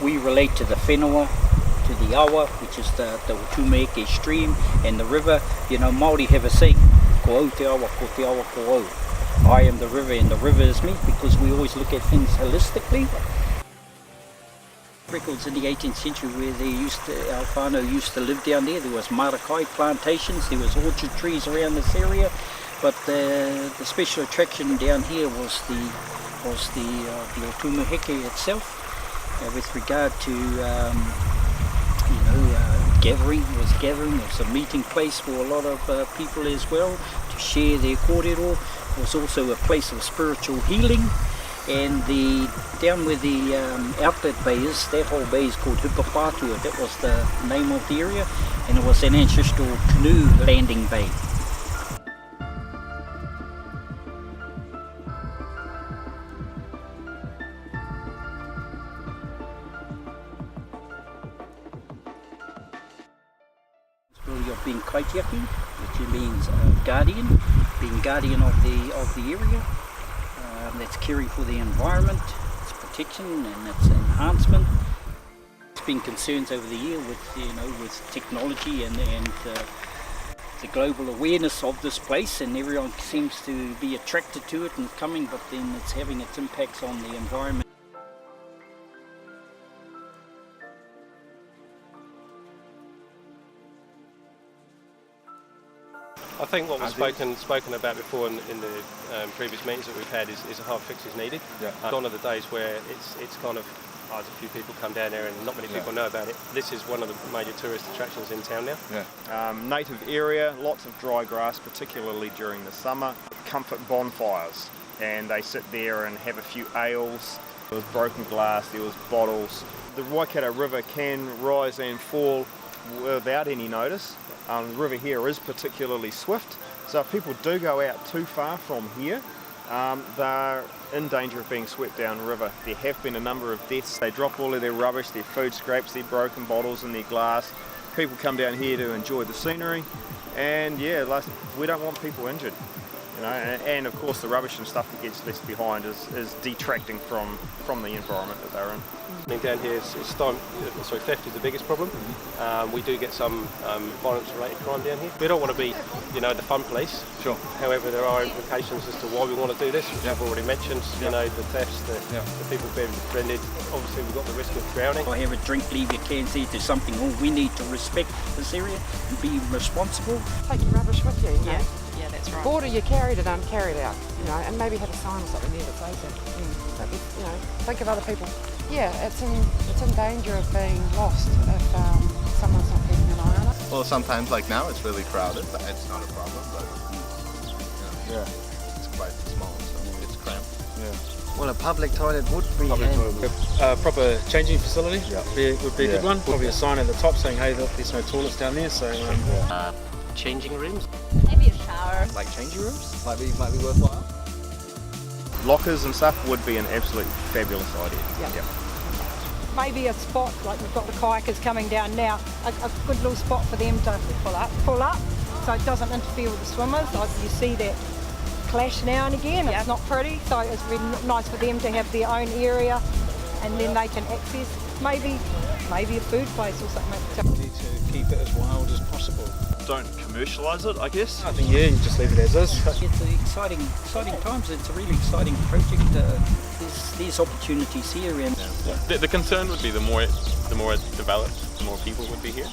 we relate to the whenua, to the awa, which is the Otumuheke stream and the river. You know, Māori have a saying, ko au te awa, ko au. I am the river and the river is me, because we always look at things holistically. Records in the 18th century where our whānau used to live down there. There was marakai plantations, there was orchard trees around this area, but the special attraction down here was the Otumuheke itself, with regard to gathering. It was a meeting place for a lot of people as well, to share their kōrero. It was also a place of spiritual healing. And down where the outlet bay is, that whole bay is called Hupapātua. That was the name of the area, and it was an ancestral canoe landing bay. Of being kaitiaki, which means guardian, being guardian of the area. That's caring for the environment, its protection and its enhancement. There's been concerns over the year with technology and the global awareness of this place, and everyone seems to be attracted to it and coming, but then it's having its impacts on the environment. I think what was spoken about before in the previous meetings that we've had is a hard fix is needed. Yeah. Gone are the days where it's kind of, there's a few people come down there and not many people know about it. This is one of the major tourist attractions in town now. Yeah. Native area, lots of dry grass, particularly during the summer. Comfort bonfires, and they sit there and have a few ales. There was broken glass, there was bottles. The Waikato River can rise and fall without any notice. The river here is particularly swift, so if people do go out too far from here, they're in danger of being swept down the river. There have been a number of deaths. They drop all of their rubbish, their food scraps, their broken bottles and their glass. People come down here to enjoy the scenery, and we don't want people injured. And of course the rubbish and stuff that gets left behind is detracting from the environment that they're in. I mean, down here, theft is the biggest problem. We do get some violence-related crime down here. We don't want to be, the fun police. Sure. However, there are implications as to why we want to do this, which I've already mentioned. The thefts, the people being befriended. Obviously, we've got the risk of drowning. I have a drink, leave your cans there. There's something we need to respect this area and be responsible. Take your rubbish with you. Yeah, that's right. Order your carried it uncarried out, and maybe have a sign or something there that says that. Think of other people. Yeah, it's in danger of being lost if someone's not keeping an eye on it. Well, sometimes, like now, it's really crowded, but it's not a problem. But it's quite small, so it's cramped. Yeah. Well, a public toilet would be a proper changing facility would be a good one. Yeah. Probably a sign at the top saying, hey, look, there's no toilets down there. So Changing rooms. Maybe a shower. like changing rooms. Might be worthwhile. Lockers and stuff would be an absolute fabulous idea. Yeah. Maybe a spot, like we've got the kayakers coming down now, a good little spot for them to pull up so it doesn't interfere with the swimmers. Like you see that clash now and again, it's not pretty, so it's really nice for them to have their own area and then they can access maybe a food place or something. need to keep it as wild as possible. Don't commercialise it, I guess. I think, you just leave it as is. It's exciting times. It's a really exciting project. There's opportunities here. And The concern would be the more it develops, the more people would be here.